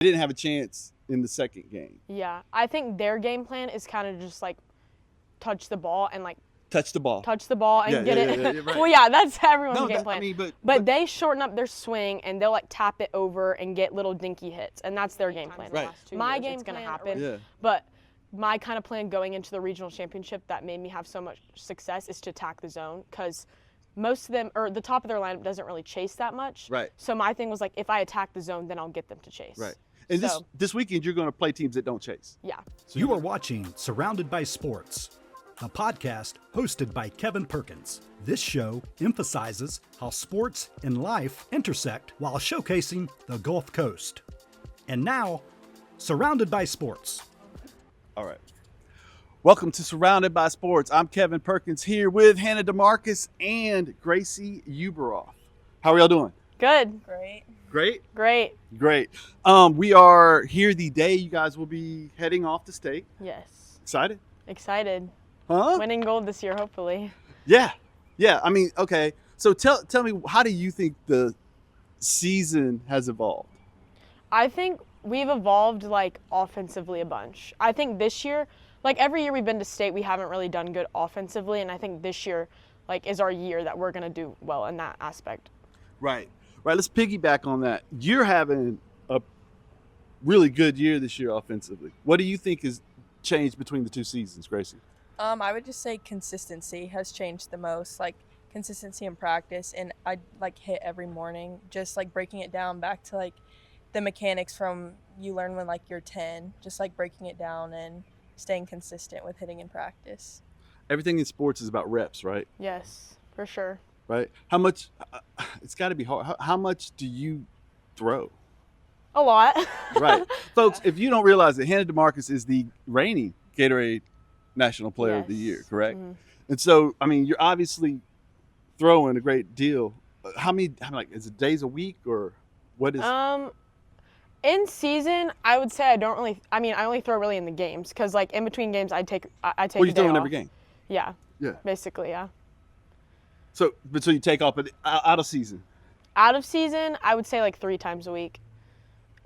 They didn't have a chance in the second game. Yeah, I think their game plan is kind of just like touch the ball and like Touch the ball. And get it. Yeah, right. Well, yeah, that's everyone's game plan. I mean, but they shorten up their swing and they'll like tap it over and get little dinky hits, and that's their game plan. Right. My game plan, but my kind of plan going into the regional championship that made me have so much success is to attack the zone, because most of them, or the top of their lineup doesn't really chase that much. Right. So my thing was like, if I attack the zone, then I'll get them to chase. Right. And this weekend you're going to play teams that don't chase. Yeah. So you are watching Surrounded by Sports, a podcast hosted by Kevin Perkins. This show emphasizes how sports and life intersect while showcasing the Gulf Coast. And now, Surrounded by Sports. All right. Welcome to Surrounded by Sports. I'm Kevin Perkins here with Hannah DeMarcus and Gracie Uberoff. How are y'all doing? Good. Great? Great. We are here the day you guys will be heading off to state. Yes. Excited? Huh? Winning gold this year, hopefully. Yeah. I mean, okay. So tell me, how do you think the season has evolved? I think we've evolved like offensively a bunch. I think this year, like every year we've been to state, we haven't really done good offensively, and I think this year like is our year that we're going to do well in that aspect. Right. Let's piggyback on that. You're having a really good year this year offensively. What do you think has changed between the two seasons, Gracie? I would just say consistency has changed the most, like consistency in practice, and I like hit every morning, just like breaking it down back to like the mechanics from you learn when like you're 10, just like breaking it down and staying consistent with hitting in practice. Everything in sports is about reps, right? Yes, for sure. Right. How much, it's got to be hard. How much do you throw? A lot. Right. Folks, if you don't realize that Hannah DeMarcus is the reigning Gatorade National Player of the Year, correct? Mm-hmm. And so, I mean, you're obviously throwing a great deal. How many is it days a week, or what is? In season, I would say I only throw really in the games, because like in between games I take Well, a you day throw in off. every game. Yeah. Yeah. Basically, yeah. So you take off out of season. Out of season, I would say like 3 times a week.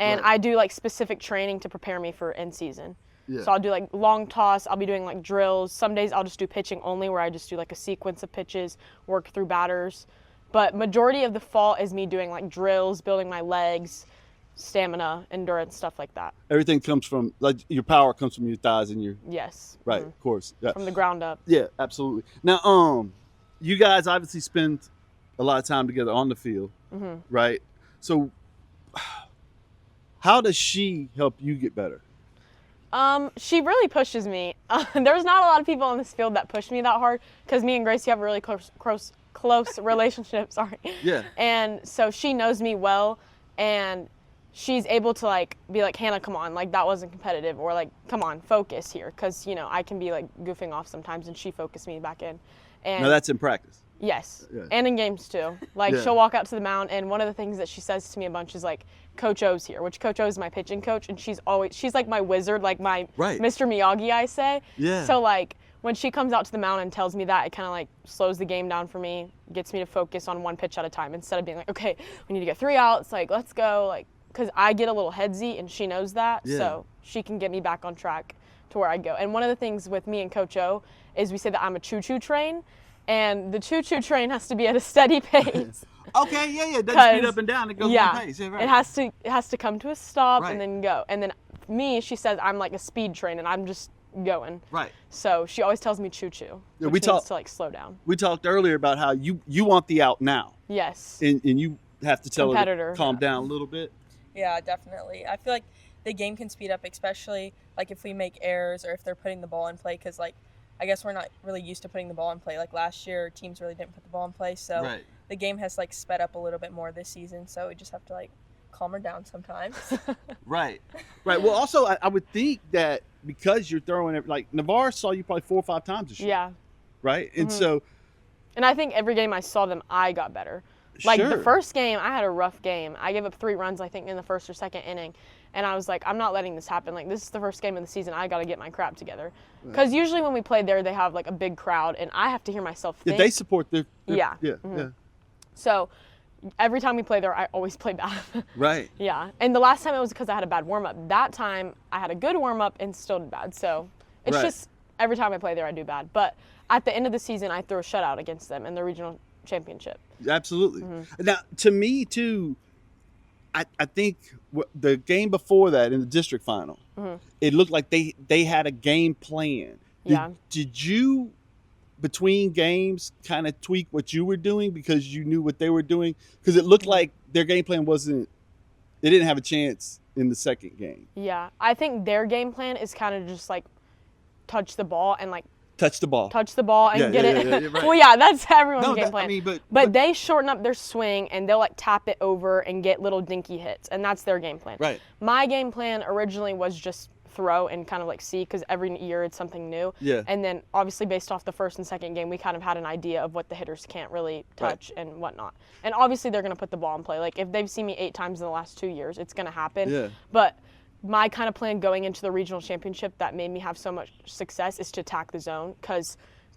And right. I do like specific training to prepare me for in season. Yeah. So I'll do like long toss, I'll be doing like drills. Some days I'll just do pitching only, where I just do like a sequence of pitches, work through batters. But majority of the fall is me doing like drills, building my legs, stamina, endurance, stuff like that. Everything comes from, like, your power comes from your thighs and your. Yes. Right, Mm-hmm. Of course. Yeah. From the ground up. Yeah, absolutely. Now, you guys obviously spend a lot of time together on the field, Mm-hmm. right? So how does she help you get better? She really pushes me. There's not a lot of people on this field that push me that hard, because me and Gracie have a really close relationship. Sorry. Yeah. And so she knows me well, and she's able to like be like, Hannah, come on, like that wasn't competitive, or like, come on, focus here, because you know I can be like goofing off sometimes, and she focused me back in. And now that's in practice. Yes, yeah. And in games too. Like she'll walk out to the mound, and one of the things that she says to me a bunch is like, Coach O's here, which Coach O is my pitching coach, and she's like my wizard, like my Mr. Miyagi, I say. Yeah. So like when she comes out to the mound and tells me that, it kind of like slows the game down for me, gets me to focus on one pitch at a time instead of being like, okay, we need to get 3 outs, like let's go, like, because I get a little headsy and she knows that, so she can get me back on track to where I go. And one of the things with me and Coach O is we say that I'm a choo-choo train, and the choo-choo train has to be at a steady pace. Okay, yeah. It doesn't speed up and down. It goes one pace. Yeah, right. It has to come to a stop and then go. And then me, she says I'm like a speed train, and I'm just going. Right. So she always tells me choo-choo, Yeah, which means to like slow down. We talked earlier about how you want the out now. Yes. And you have to tell her to calm down a little bit. Yeah, definitely. I feel like the game can speed up, especially like if we make errors or if they're putting the ball in play, because like I guess we're not really used to putting the ball in play. Like last year, teams really didn't put the ball in play, so the game has like sped up a little bit more this season. So we just have to like calm her down sometimes. Right. Well, also I would think that because you're throwing it, like Navarre saw you probably 4 or 5 times this year. Yeah. Right. And so. And I think every game I saw them, I got better. Like the first game, I had a rough game. I gave up 3 runs, I think, in the first or second inning. And I was like, I'm not letting this happen. Like, this is the first game of the season. I got to get my crap together. Because usually when we play there, they have like a big crowd, and I have to hear myself think. Yeah, they support their Yeah. Yeah. So every time we play there, I always play bad. Right. Yeah. And the last time it was because I had a bad warm-up. That time I had a good warm-up and still did bad. So it's just every time I play there, I do bad. But at the end of the season, I throw a shutout against them in the regional championship. Absolutely. Now, to me, too, I think the game before that in the district final, it looked like they had a game plan. Did you, between games, kind of tweak what you were doing because you knew what they were doing? Because it looked like their game plan they didn't have a chance in the second game. Yeah. I think their game plan is kind of just like touch the ball and like touch the ball and get it. Yeah, right. Well, yeah, that's everyone's game plan. I mean, but they shorten up their swing and they'll like tap it over and get little dinky hits, and that's their game plan. Right. My game plan originally was just throw and kind of like see, because every year it's something new. Yeah. And then obviously based off the first and second game, we kind of had an idea of what the hitters can't really touch and whatnot. And obviously they're going to put the ball in play. Like if they've seen me 8 times in the last 2 years, it's going to happen. Yeah. But my kind of plan going into the regional championship that made me have so much success is to attack the zone, because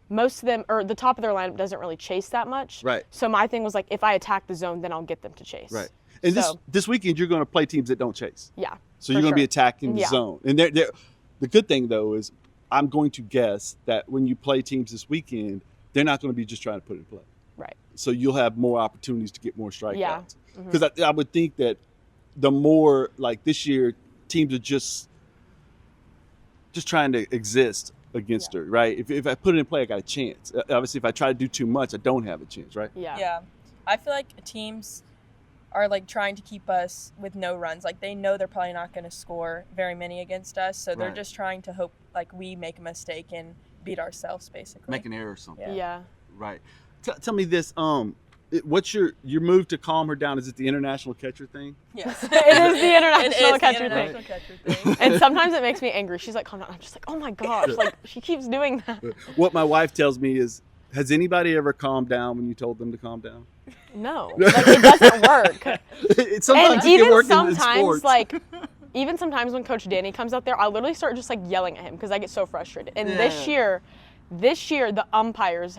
most of them, or the top of their lineup doesn't really chase that much. Right. So my thing was like, if I attack the zone, then I'll get them to chase. Right. And this weekend, you're going to play teams that don't chase. Yeah. So you're going to be attacking the zone. And the good thing, though, is I'm going to guess that when you play teams this weekend, they're not going to be just trying to put it in play. Right. So you'll have more opportunities to get more strikeouts. Yeah. Because I would think that the more, like this year, teams are just trying to exist against her, right? If I put it in play, I got a chance. Obviously, if I try to do too much, I don't have a chance, right? Yeah. I feel like teams are like trying to keep us with no runs. Like they know they're probably not going to score very many against us, so they're just trying to hope like we make a mistake and beat ourselves, basically. Make an error or something. Yeah. Right. Tell me this. What's your move to calm her down? Is it the international catcher thing? Yes. It is the international catcher thing. And sometimes it makes me angry. She's like, calm down. I'm just like, oh my gosh. Like she keeps doing that. What my wife tells me is, has anybody ever calmed down when you told them to calm down? No. Like it doesn't work. Sometimes and it can work even in sometimes sports. like even sometimes when Coach Danny comes out there, I literally start just like yelling at him because I get so frustrated. And this year the umpires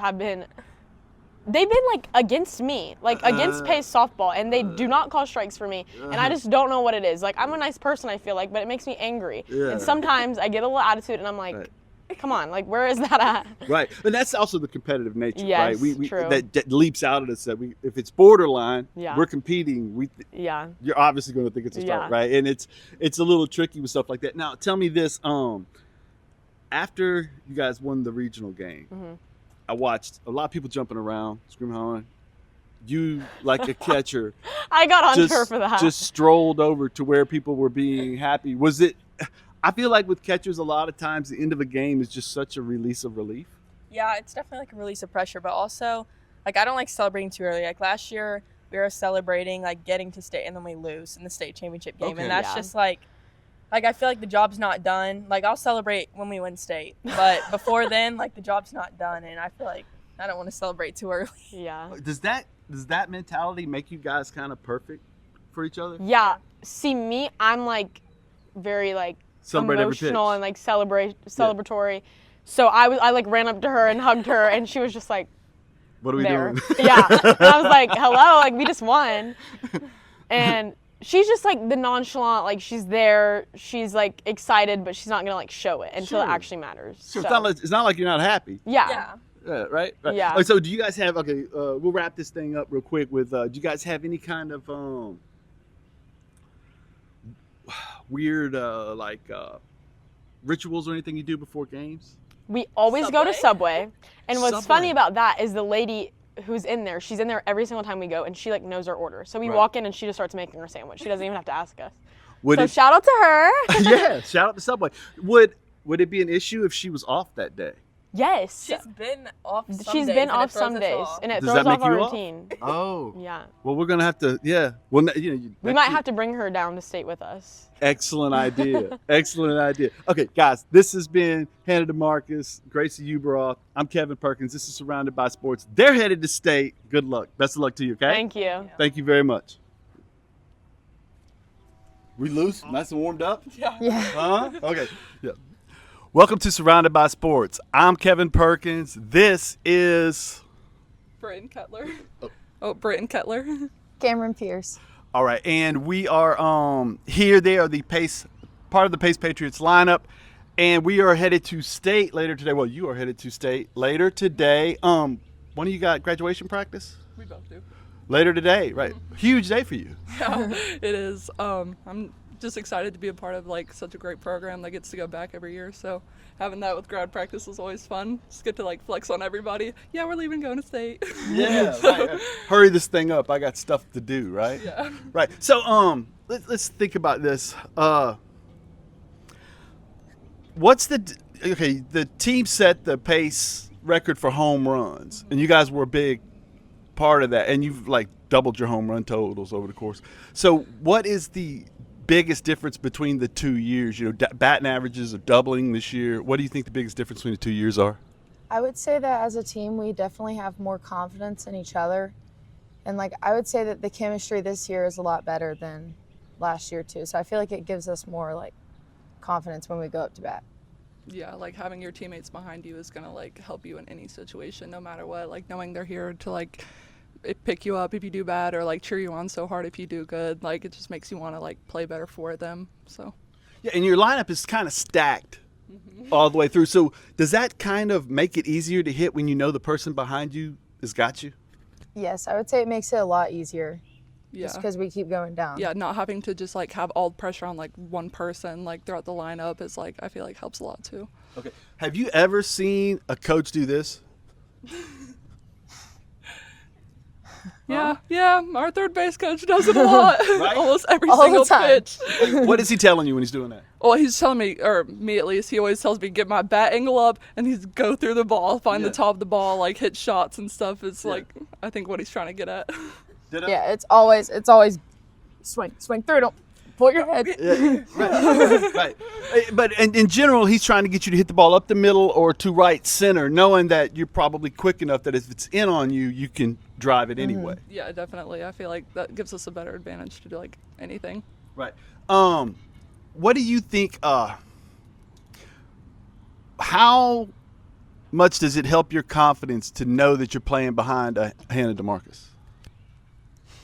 they've been like against me, like against Pace softball, and they do not call strikes for me. And I just don't know what it is. Like I'm a nice person, I feel like, but it makes me angry. And sometimes I get a little attitude and I'm like, come on, like where is that at? Right. And that's also the competitive nature, yes, right? True. That leaps out at us that if it's borderline, we're competing. You're obviously going to think it's a strike, right? And it's a little tricky with stuff like that. Now, tell me this, after you guys won the regional game, I watched a lot of people jumping around, screaming, hollering. You, like a catcher, I got on her for that. Just strolled over to where people were being happy. Was it? I feel like with catchers, a lot of times the end of a game is just such a release of relief. Yeah, it's definitely like a release of pressure, but also, like I don't like celebrating too early. Like last year, we were celebrating like getting to state, and then we lose in the state championship game, and that's just like I feel like the job's not done. Like I'll celebrate when we win state, but before then, like the job's not done, and I feel like I don't want to celebrate too early. Yeah. Does that mentality make you guys kind of perfect for each other? Yeah. See me, I'm like very like emotional and like celebratory. So I like ran up to her and hugged her, and she was just like, what are we doing? Yeah. And I was like, hello, like we just won. And she's just like the nonchalant, like she's there, she's like excited, but she's not gonna like show it until it actually matters. Sure. So. It's not like you're not happy. Yeah. Right? Yeah. Like, so do you guys have, we'll wrap this thing up real quick with, do you guys have any kind of weird rituals or anything you do before games? We always go to Subway. And what's funny about that is the lady who's in there, she's in there every single time we go, and she like knows our order. So we walk in and she just starts making her sandwich. She doesn't even have to ask us. Shout out to her. Yeah, shout out to Subway. Would it be an issue if she was off that day? Yes. She's been off some She's days, been and off it throws some us days, off. and it Does throws that off make our you off? routine. Oh. Yeah. Well, we're going to have to, well, we might have to bring her down to state with us. Excellent idea. Excellent idea. Okay, guys, this has been Hannah DeMarcus, Gracie Uberoth. I'm Kevin Perkins. This is Surrounded by Sports. They're headed to state. Good luck. Best of luck to you, okay? Thank you. Thank you very much. We loose? Nice and warmed up? Yeah. Huh? Okay. Yeah. Welcome to Surrounded by Sports. I'm Kevin Perkins. This is Britton Cutler. Britton Cutler. Cameron Pierce. All right, and we are here. They are the part of the Pace Patriots lineup, and we are headed to state later today. Well, you are headed to state later today. When do you got graduation practice? We both do. Later today, right? Huge day for you. Yeah, it is. I'm just excited to be a part of like such a great program that gets to go back every year. So having that with grad practice is always fun. Just get to like flex on everybody. Yeah, we're leaving, going to state. Yeah, right. Hurry this thing up. I got stuff to do, right? Yeah. Right. So let's think about this. The team set the Pace record for home runs, and you guys were a big part of that, and you've like doubled your home run totals over the course. So what is the biggest difference between the 2 years? Batting averages are doubling this year. What do you think the biggest difference between the 2 years are? I would say that as a team, we definitely have more confidence in each other. And I would say that the chemistry this year is a lot better than last year too. So I feel like it gives us more confidence when we go up to bat. Yeah, like having your teammates behind you is gonna help you in any situation, no matter what. Like knowing they're here to pick you up if you do bad, or cheer you on so hard if you do good. It just makes you want to play better for them. So yeah, and your lineup is kind of stacked all the way through. So does that kind of make it easier to hit when you know the person behind you has got you? Yes, I would say it makes it a lot easier. Yeah. Just because we keep going down. Yeah, not having to just have all the pressure on one person throughout the lineup is I feel helps a lot too. Okay. Have you ever seen a coach do this? Yeah. Our third base coach does it a lot. Right? Almost every All single the time. pitch. What is he telling you when he's doing that? Well, he's telling me, or me at least, he always tells me get my bat angle up and he's go through the ball, find the top of the ball, hit shots and stuff. It's I think what he's trying to get at. Yeah, it's always swing through. Don't pull your head. Yeah, right. But in general, he's trying to get you to hit the ball up the middle or to right center, knowing that you're probably quick enough that if it's in on you, you can drive it anyway. Yeah, definitely. I feel that gives us a better advantage to do anything. Right. What do you think? How much does it help your confidence to know that you're playing behind a Hannah DeMarcus?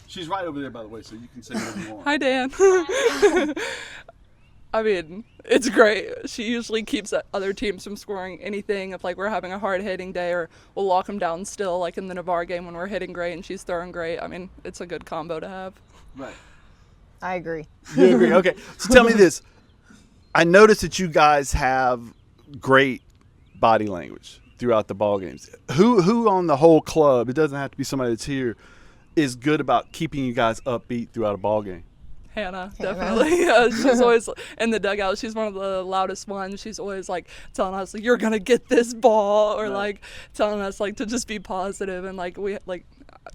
She's right over there, by the way, so you can say whatever you want. Hi, Dan. I mean, it's great. She usually keeps other teams from scoring anything if we're having a hard hitting day, or we'll lock them down still, in the Navarre game when we're hitting great and she's throwing great. I mean, it's a good combo to have. Right. I agree. You agree? Okay. So tell me this. I noticed that you guys have great body language throughout the ball games. Who on the whole club, it doesn't have to be somebody that's here, is good about keeping you guys upbeat throughout a ball game? Hannah. Definitely. She's always in the dugout. She's one of the loudest ones. She's always telling us you're gonna get this ball, or right. Telling us to just be positive, and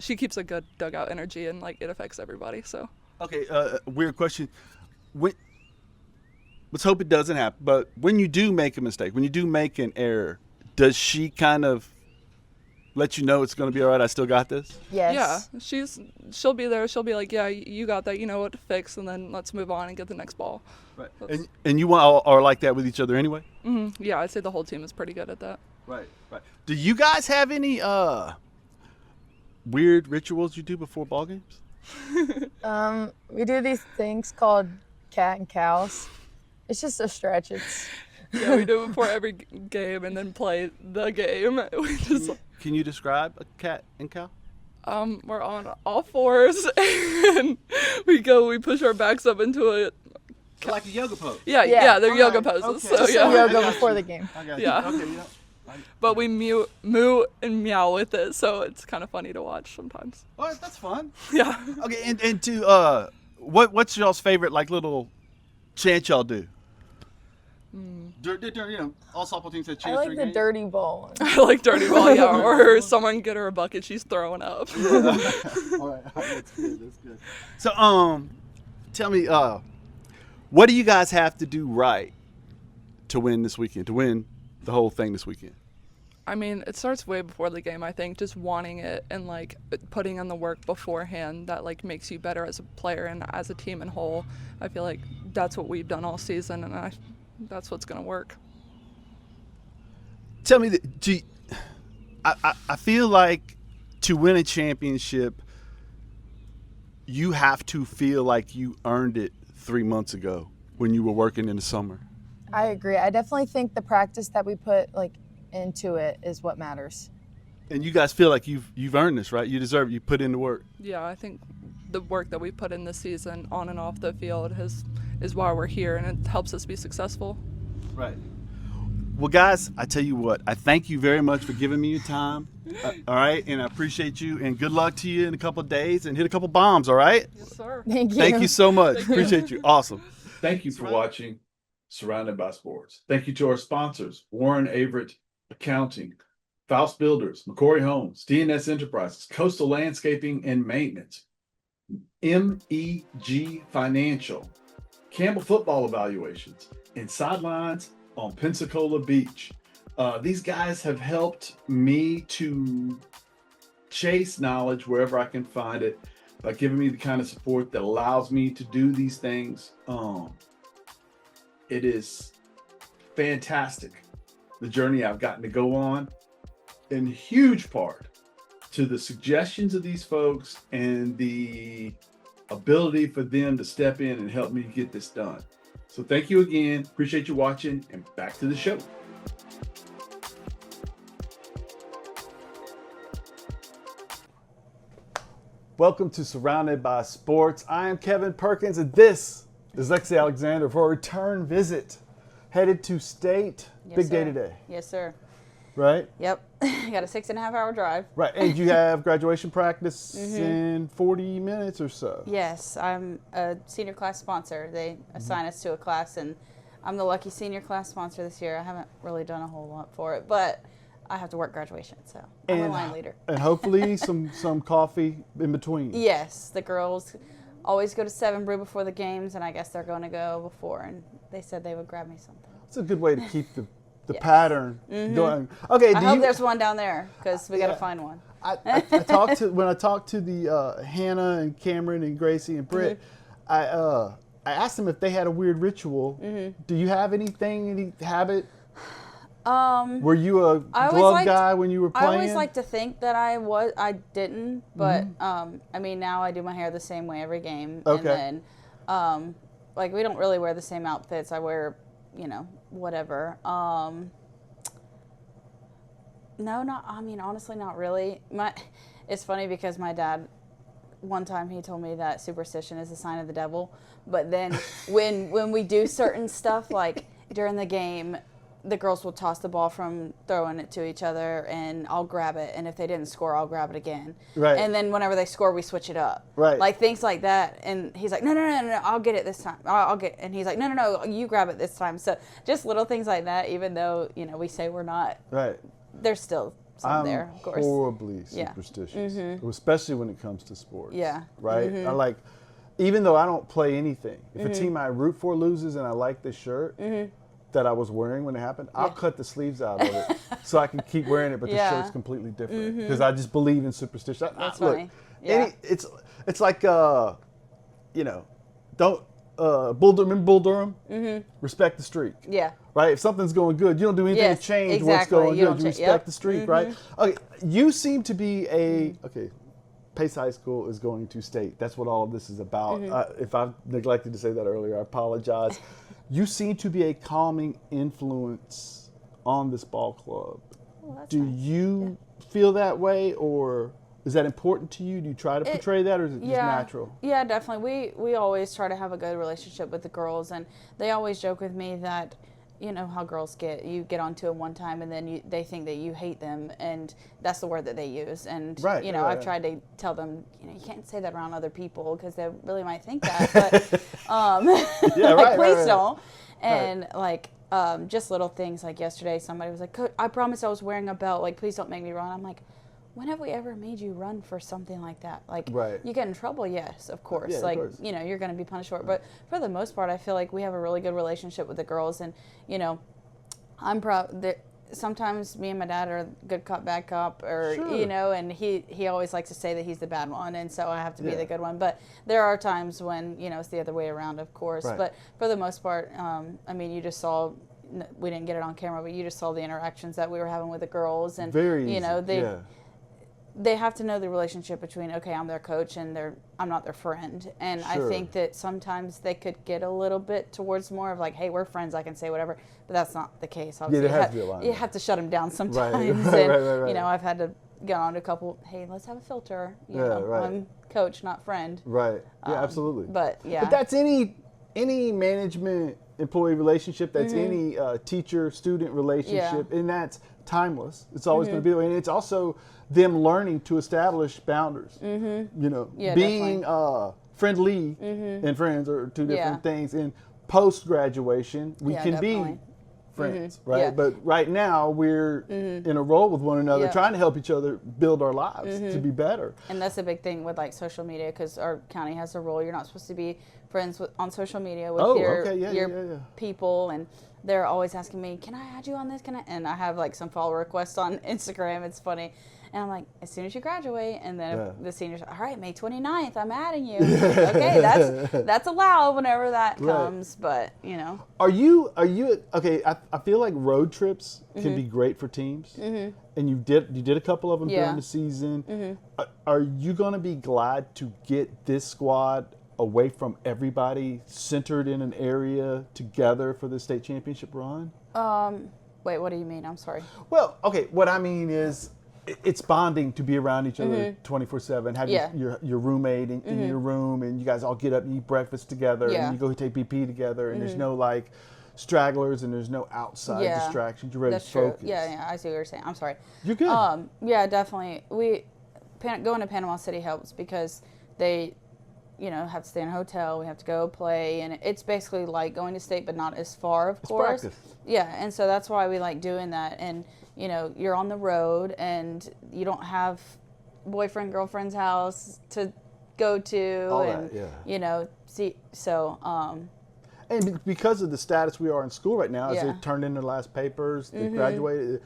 she keeps a good dugout energy, and it affects everybody. So okay, weird question. Let's hope it doesn't happen. But when you do make a mistake, when you do make an error, does she kind of let you know it's going to be all right? I still got this. Yes. Yeah, she'll be there. She'll be yeah, you got that. You know what to fix, and then let's move on and get the next ball. Right. And you all are like that with each other anyway. Mm-hmm. Yeah, I'd say the whole team is pretty good at that. Right. Do you guys have any weird rituals you do before ball games? We do these things called cat and cows. It's just a stretch. Yeah, we do it before every game and then play the game. We just Can you describe a cat and cow? We're on all fours and we push our backs up into it. Like a yoga pose. Yeah, they're yoga poses. Okay. So yeah. Yoga before the game. I got Yeah. you. Okay, yeah. But we moo and meow with it, so it's kind of funny to watch sometimes. All right, that's fun. Yeah. Okay, and to what's y'all's favorite little chant y'all do? All softball teams have chants. I like the dirty ball one. I like dirty ball, yeah. Or someone get her a bucket, she's throwing up. All right, that's good. So, tell me, what do you guys have to do right to win this weekend? To win the whole thing this weekend? I mean, it starts way before the game, I think, just wanting it and putting in the work beforehand that makes you better as a player and as a team in whole. I feel like that's what we've done all season, and that's what's going to work. Tell me, I feel like to win a championship, you have to feel like you earned it 3 months ago when you were working in the summer. I agree. I definitely think the practice that we put into it is what matters. And you guys feel like you've earned this, right? You deserve it. You put in the work. Yeah, I think the work that we put in this season on and off the field is why we're here, and it helps us be successful. Right. Well, guys, I tell you what, I thank you very much for giving me your time. All right, and I appreciate you, and good luck to you in a couple of days, and hit a couple bombs, all right? Yes, sir. Thank you. Thank you so much. Appreciate you. Awesome. Thank you for watching Surrounded by Sports. Thank you to our sponsors, Warren Averett Accounting, Faust Builders, McCory Homes, DNS Enterprises, Coastal Landscaping and Maintenance, MEG Financial, Campbell Football Evaluations, and Sidelines on Pensacola Beach. These guys have helped me to chase knowledge wherever I can find it by giving me the kind of support that allows me to do these things. It is fantastic, the journey I've gotten to go on, in huge part to the suggestions of these folks and the ability for them to step in and help me get this done. So thank you again. Appreciate you watching, and back to the show. Welcome to Surrounded by Sports. I am Kevin Perkins, and this is Lexi Alexander for a return visit. Headed to state. Yes, Big sir. day today, Yes, sir. right? Yep. Got a 6.5-hour drive. Right, and you have graduation practice in 40 minutes or so. Yes, I'm a senior class sponsor. They assign us to a class, and I'm the lucky senior class sponsor this year. I haven't really done a whole lot for it, but I have to work graduation, so I'm a line leader. And hopefully some coffee in between. Yes, the girls always go to 7 Brew before the games, and I guess they're going to go before, and they said they would grab me something. It's a good way to keep the Yes. pattern going. Okay, I hope there's one down there, because we got to find one. I when I talked to the Hannah and Cameron and Gracie and Britt, I asked them if they had a weird ritual. Do you have anything, any habit? Were you a glove guy when you were playing? I always like to think that I was. I didn't, but I mean, now I do my hair the same way every game. Okay. And then, like, we don't really wear the same outfits. I wear, whatever. No, honestly, not really. It's funny because my dad, one time he told me that superstition is a sign of the devil. But then when we do certain stuff, like during the game, the girls will toss the ball from throwing it to each other, and I'll grab it. And if they didn't score, I'll grab it again. Right. And then whenever they score, we switch it up. Right. Like things like that. And he's like, no, I'll get it this time. I'll get. And he's like, no, you grab it this time. So just little things like that. Even though we say we're not. Right. There's still some there, of course. Horribly Yeah. superstitious, especially when it comes to sports. Yeah. Right. I even though I don't play anything, if a team I root for loses and I like the shirt that I was wearing when it happened, I'll cut the sleeves out of it so I can keep wearing it, but the shirt's completely different because I just believe in superstition. That's Look, funny. Yeah. it's like don't. Remember Bull Durham? Respect the streak. Yeah. Right? If something's going good, you don't do anything to change exactly. what's going You good. don't You respect the streak, right? Okay, you seem to be Pace High School is going to state. That's what all of this is about. If I've neglected to say that earlier, I apologize. You seem to be a calming influence on this ball club. Well, Do you feel that way, or is that important to you? Do you try to portray that, or is it just natural? Yeah, definitely. We always try to have a good relationship with the girls, and they always joke with me that, how girls get. You get onto them one time, and then they think that you hate them, and that's the word that they use. And, I've tried to tell them, you can't say that around other people because they really might think that. But please don't. And, just little things like yesterday, somebody was like, Coach, I promise I was wearing a belt. Like, please don't make me run. I'm like, when have we ever made you run for something like that? Like, you get in trouble, yes, of course. Yeah, of course. You're going to be punished for it. But for the most part, I feel like we have a really good relationship with the girls. And, I'm proud that sometimes me and my dad are good cop, bad cop, or, and he always likes to say that he's the bad one. And so I have to be the good one. But there are times when, it's the other way around, of course. Right. But for the most part, you just saw, we didn't get it on camera, but you just saw the interactions that we were having with the girls. And, Very easy. they have to know the relationship between, okay, I'm their coach and I'm not their friend. And I think that sometimes they could get a little bit towards more of like, hey, we're friends, I can say whatever. But that's not the case. Obviously, there has to be a line. You have to shut them down sometimes. Right. You know, I've had to get on to a couple, hey, let's have a filter. You know, I'm coach, not friend. Right. Yeah, absolutely. But, yeah. But that's any management-employee relationship. That's any teacher-student relationship. And that's timeless. It's always going to be. And it's also them learning to establish boundaries. You know, being friendly and friends are two different things. And post-graduation, we can be friends, right? Yeah. But right now, we're in a role with one another, trying to help each other build our lives to be better. And that's a big thing with like social media, because our county has a rule. You're not supposed to be friends on social media with your people, and they're always asking me, can I add you on this? And I have like some follow requests on Instagram. It's funny. And I'm like, as soon as you graduate, and then the seniors, all right, May 29th, I'm adding you. Okay, that's allowed whenever that comes, but you know. Are you okay? I feel like road trips can be great for teams, and you did a couple of them during the season. Are you going to be glad to get this squad away from everybody, centered in an area together for the state championship run? Wait, what do you mean? I'm sorry. Well, okay, what I mean is, it's bonding to be around each other 24/7. Have your roommate in your room, and you guys all get up and eat breakfast together, and you go take BP together, and there's no like stragglers, and there's no outside distractions. You're ready to focus. True. Yeah, I see what you're saying. I'm sorry. You're good. Yeah, definitely. Going to Panama City helps because they, you know, have to stay in a hotel. We have to go play, and it's basically like going to state, but not as far, of course. Practice. Yeah, and so that's why we like doing that. And you know, you're on the road, and you don't have boyfriend, girlfriend's house to go to, and you know, see. So, and because of the status we are in school right now, as they turned in their last papers, they graduated.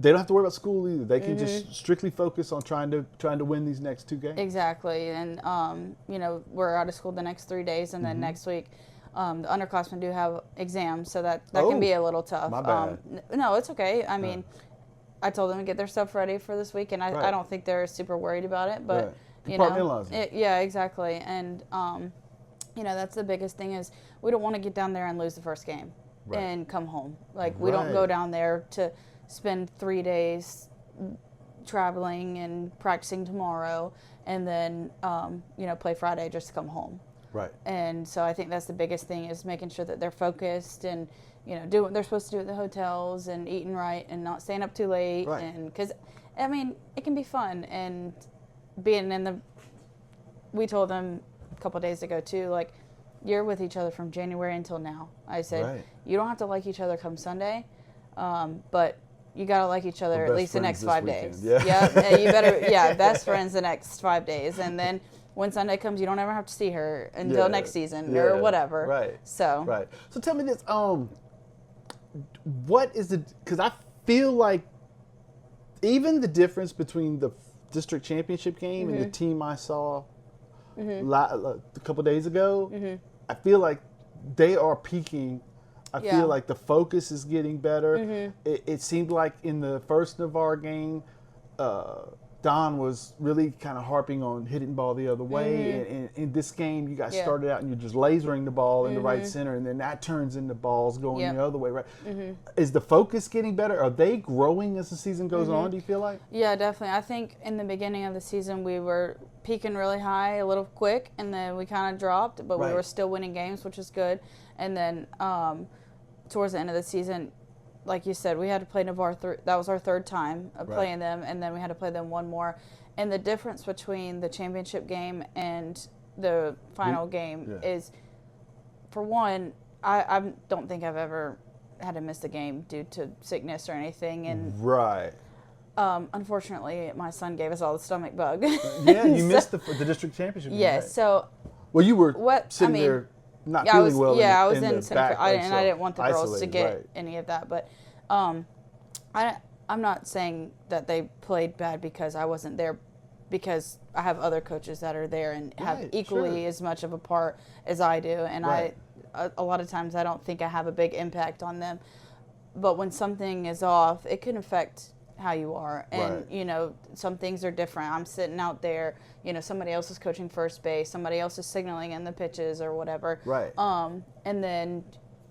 They don't have to worry about school either. They can just strictly focus on trying to win these next two games. Exactly, and you know, we're out of school the next 3 days, and then next week. The underclassmen do have exams, so that can be a little tough. My bad. No, it's okay. I mean, I told them to get their stuff ready for this week, and I don't think they're super worried about it. But you know, yeah, exactly. And you know, that's the biggest thing is we don't want to get down there and lose the first game and come home. Like we don't go down there to spend 3 days traveling and practicing tomorrow, and then you know, play Friday just to come home. Right. And so I think that's the biggest thing is making sure that they're focused and, you know, do what they're supposed to do at the hotels and eating right and not staying up too late. Right. And because, I mean, it can be fun. And being we told them a couple of days ago too, like, you're with each other from January until now. I said, you don't have to like each other come Sunday, but you got to like each other at least the next 5 days. Yeah. You better, best friends the next 5 days. And then when Sunday comes, you don't ever have to see her until next season or whatever. Right. So. Right. So tell me this. What is it? Because I feel like even the difference between the district championship game and the team I saw a couple days ago, I feel like they are peaking. I feel like the focus is getting better. It seemed like in the first Navarre game, Don was really kind of harping on hitting the ball the other way. And in this game, you guys started out and you're just lasering the ball in the right center, and then that turns into balls going the other way, right? Is the focus getting better? Are they growing as the season goes on, do you feel like? Yeah, definitely. I think in the beginning of the season, we were peaking really high a little quick, and then we kind of dropped, but we were still winning games, which is good. And then towards the end of the season, like you said, we had to play Navarre. That was our third time of playing them, and then we had to play them one more. And the difference between the championship game and the final game is, for one, I don't think I've ever had to miss a game due to sickness or anything. And unfortunately, my son gave us all the stomach bug. Yeah, you missed the district championship game. Yes, so. Well, you were sitting there. Not feeling well. Yeah, I was in back, and I didn't want the girls to get any of that. But I'm not saying that they played bad because I wasn't there, because I have other coaches that are there and have equally as much of a part as I do. And a lot of times I don't think I have a big impact on them. But when something is off, it can affect how you are. And, you know, some things are different. I'm sitting out there, you know, somebody else is coaching first base, somebody else is signaling in the pitches or whatever. Right. And then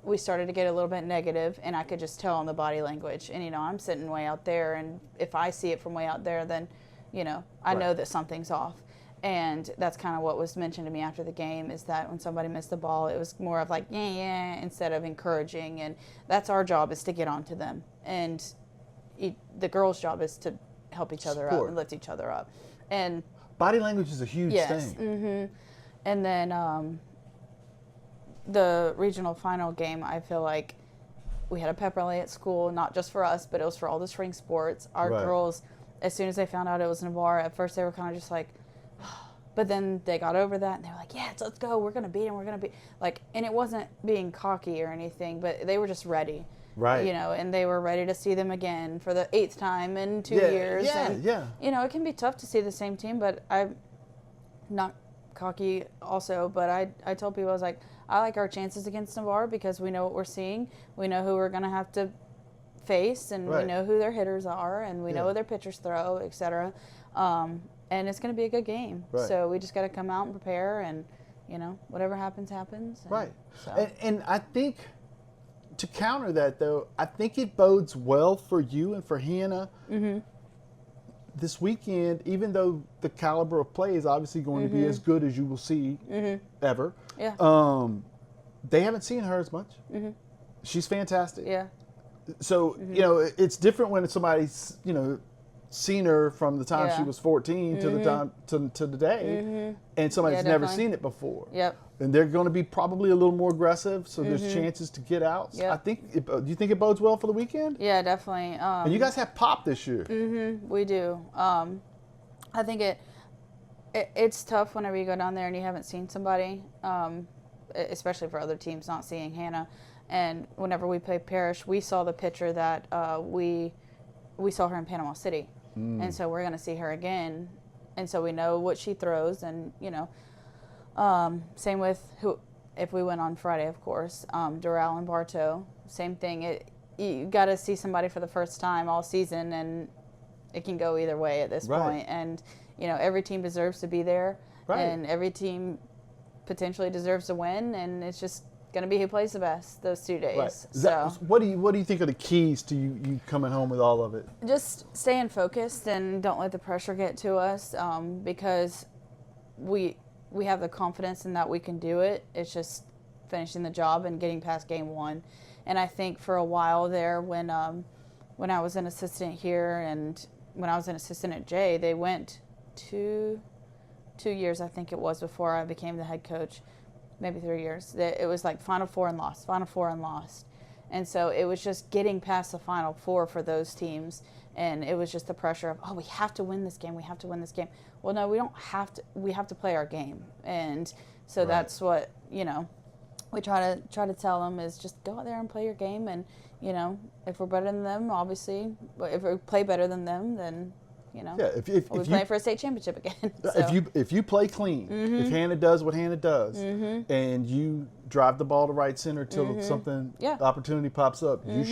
we started to get a little bit negative, and I could just tell on the body language. And, you know, I'm sitting way out there, and if I see it from way out there, then, you know, I know that something's off. And that's kind of what was mentioned to me after the game, is that when somebody missed the ball, it was more of like, yeah, instead of encouraging. And that's our job, is to get onto them. And the girls' job is to help each other up and lift each other up. And body language is a huge thing. Mm-hmm. And then the regional final game, I feel like we had a pep rally at school, not just for us, but it was for all the spring sports. Our girls, as soon as they found out it was Navarre, at first they were kind of just like, but then they got over that, and they were like, yes, let's go. We're going to beat him. We're going to beat. Like, and it wasn't being cocky or anything, but they were just ready. Right. You know, and they were ready to see them again for the 8th time in 2 years. And, you know, it can be tough to see the same team, but I'm not cocky also, but I told people, I was like, I like our chances against Navarre because we know what we're seeing. We know who we're going to have to face, and we know who their hitters are, and we know what their pitchers throw, et cetera. And it's going to be a good game. Right. So we just got to come out and prepare, and, you know, whatever happens, happens. And right. So. And I think, to counter that, though, I think it bodes well for you and for Hannah this weekend, even though the caliber of play is obviously going to be as good as you will see ever. Yeah. They haven't seen her as much. She's fantastic. Yeah. So, you know, it's different when somebody's, you know, seen her from the time she was 14 to the time to today, and somebody's never seen it before. Yep. And they're going to be probably a little more aggressive, so there's chances to get out. Yep. I think. Do you think it bodes well for the weekend? Yeah, definitely. And you guys have pop this year. We do. I think it's tough whenever you go down there and you haven't seen somebody, especially for other teams not seeing Hannah. And whenever we played Parrish, we saw the pitcher that we saw her in Panama City. And so we're going to see her again. And so we know what she throws. And, you know, same with if we went on Friday, of course, Doral and Bartow, same thing. You got to see somebody for the first time all season, and it can go either way at this point. And, you know, every team deserves to be there. And every team potentially deserves to win. And it's just going to be who plays the best those 2 days. So what do you think are the keys to you coming home with all of it? Just staying focused and don't let the pressure get to us, because we have the confidence in that we can do it. It's just finishing the job and getting past game 1. And I think for a while there, when I was an assistant here and when I was an assistant at Jay, they went 2 years, I think it was, before I became the head coach. Maybe 3 years. It was like Final Four and lost, Final Four and lost. And so it was just getting past the Final Four for those teams. And it was just the pressure of, oh, we have to win this game. We have to win this game. Well, no, we don't have to. We have to play our game. And so that's what, you know, we try to tell them is just go out there and play your game. And, you know, if we're better than them, obviously, but if we play better than them, then, you know, we'll be playing for a state championship again. So. If you play clean, if Hannah does what Hannah does, and you drive the ball to right center till something opportunity pops up, you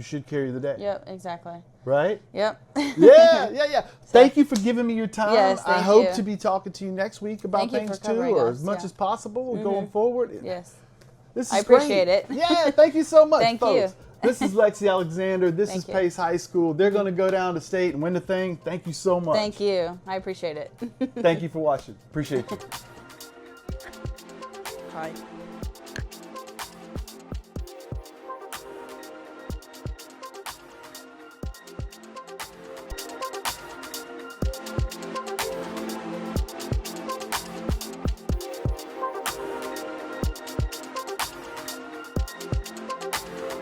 should carry the day. Yep, exactly. Right? Yep. Yeah. Thank you for giving me your time. Yes, I hope to be talking to you next week about things too, or as much as possible going forward. Yes. This is I appreciate it. Yeah, thank you so much, Thank folks. you. This is Lexi Alexander. This is you. Pace High School. They're going to go down to state and win the thing. Thank you so much. Thank you. I appreciate it. Thank you for watching. Appreciate you. Hi.